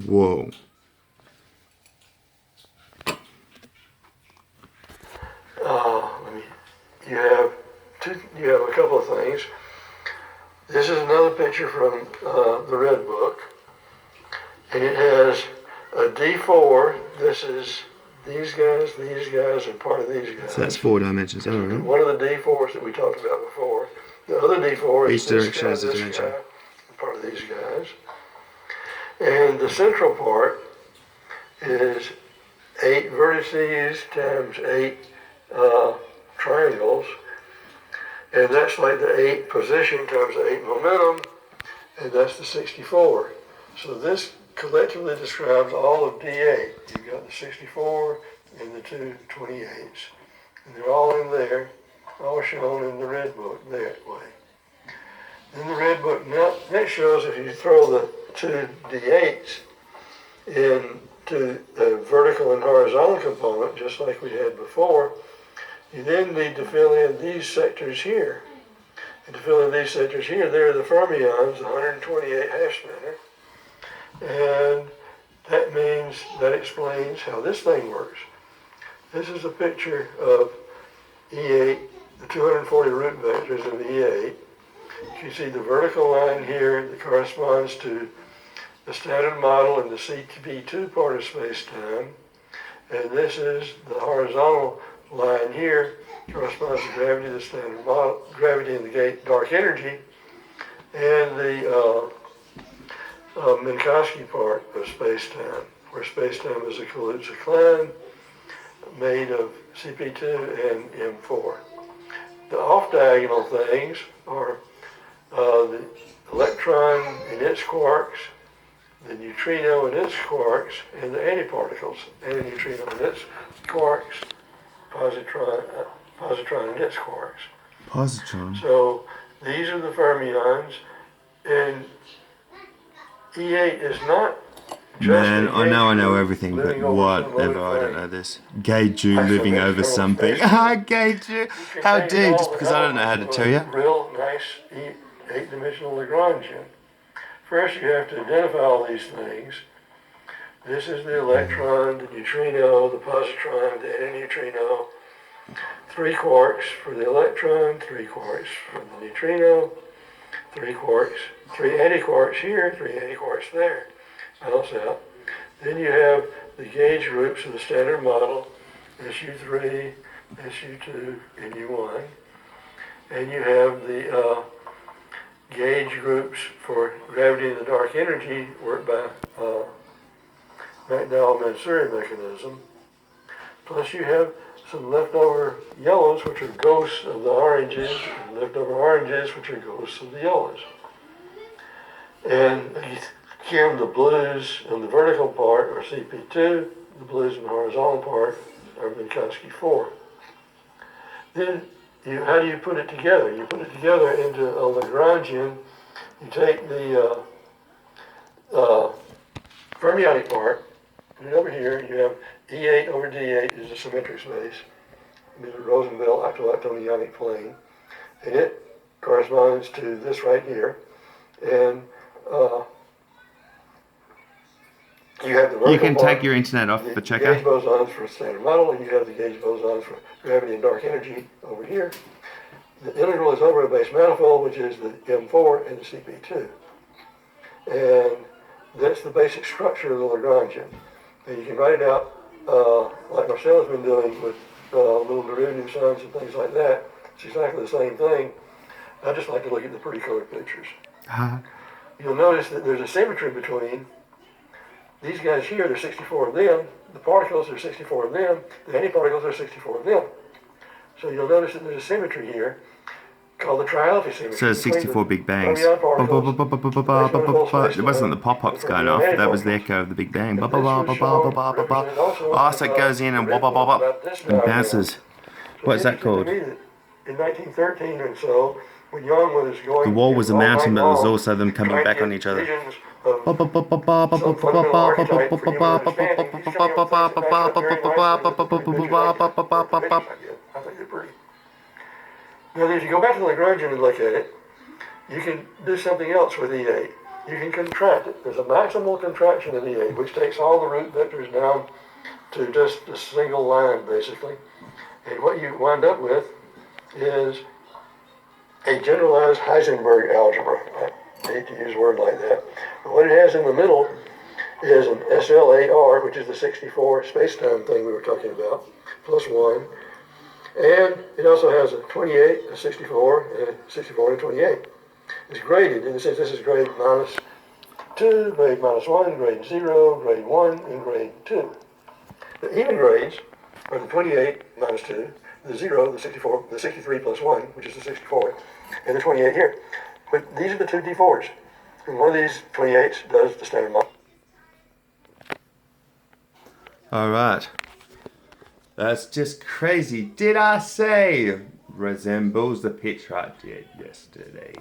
Whoa. You have a couple of things. This is another picture from the Red Book, and it has a D4. This is these guys, and part of these guys. So that's 4 dimensions. Oh, right. One of the D4s that we talked about before. The other D4 is each direction is a this dimension. guy, and part of these guys. And the central part is 8 vertices times 8 triangles. And that's like the 8 position times the 8 momentum, and that's the 64. So this collectively describes all of D8. You've got the 64 and the 2 28s. And they're all in there, all shown in the Red Book that way. In the Red Book, next shows if you throw the 2 D8s into the vertical and horizontal component, just like we had before, you then need to fill in these sectors here. And to fill in these sectors here, there are the fermions, the 128 half spinner. And that means, that explains how this thing works. This is a picture of E8, the 240 root vectors of E8. You see the vertical line here that corresponds to the standard model in the CB2 part of space-time. And this is the horizontal line here, corresponds to gravity, the standard model, gravity and the dark energy, and the Minkowski part of space-time, where space-time is a Kaluza-Klein made of CP2 and M4. The off-diagonal things are the electron and its quarks, the neutrino and its quarks, and the antiparticles, antineutrino and its quarks, positron and its quarks. Positron. So these are the fermions, and E8 is not just Man, I know everything, but whatever, I don't know this. Gay-Jew living over something. Ah, Gay-Jew! How do? Just because I don't know how to tell you. Real nice 8-dimensional Lagrangian. First, you have to identify all these things. This is the electron, the neutrino, the positron, the antineutrino. 3 quarks for the electron, 3 quarks for the neutrino, 3 quarks, 3 antiquarks here, 3 antiquarks there. Balance out. Then you have the gauge groups of the standard model, SU3, SU2, and U1. And you have the gauge groups for gravity and the dark energy worked by McDowell-Mansuri mechanism. Plus you have some leftover yellows, which are ghosts of the oranges, and leftover oranges, which are ghosts of the yellows. And here the blues on the vertical part are CP2, the blues on the horizontal part are Minkowski 4. Then how do you put it together? You put it together into a Lagrangian. You take the fermionic part, and over here you have E8 over D8 is a symmetric space. It is a Rosenfeld octo-ionic plane, and it corresponds to this right here. And you have the vertical You can part, take your internet off the checker. gauge bosons for standard model, and you have the gauge bosons for gravity and dark energy over here. The integral is over a base manifold, which is the M4 and the CP2. And that's the basic structure of the Lagrangian. And you can write it out like Marcel has been doing with little derivative signs and things like that. It's exactly the same thing. I just like to look at the pretty colored pictures. You'll notice that there's a symmetry between these guys here, there's 64 of them. The particles, there's 64 of them. The antiparticles, there's 64 of them. So you'll notice that there's a symmetry here called the tri-alpha symmetry. So 64 Big Bangs. It wasn't the pop-pops going off, that was the echo of the Big Bang. Oh, so it goes in and and bounces. What is that called? In 1913 and so, when Young was going... The wall was a mountain, but it was also them coming back on each other. Now, if you go back to the Lagrangian and look at it, you can do something else with E8. you can contract it. There's a maximal contraction in E8, which takes all the root vectors down to just a single line, basically. And what you wind up with is a generalized Heisenberg algebra. I hate to use a word like that. But what it has in the middle is an SLAR, which is the 64 space-time thing we were talking about, plus 1. And it also has a 28, a 64, and a 64 and a 28. It's graded in the sense this is grade -2, grade -1, grade 0, grade 1, and grade 2. The even grades are the 28 -2, the 0, the 64, the 63 plus 1, which is the 64, and the 28 here. But these are the two D4s. And one of these 28s does the standard model. All right. That's just crazy. Did I say resembles the picture I did yesterday?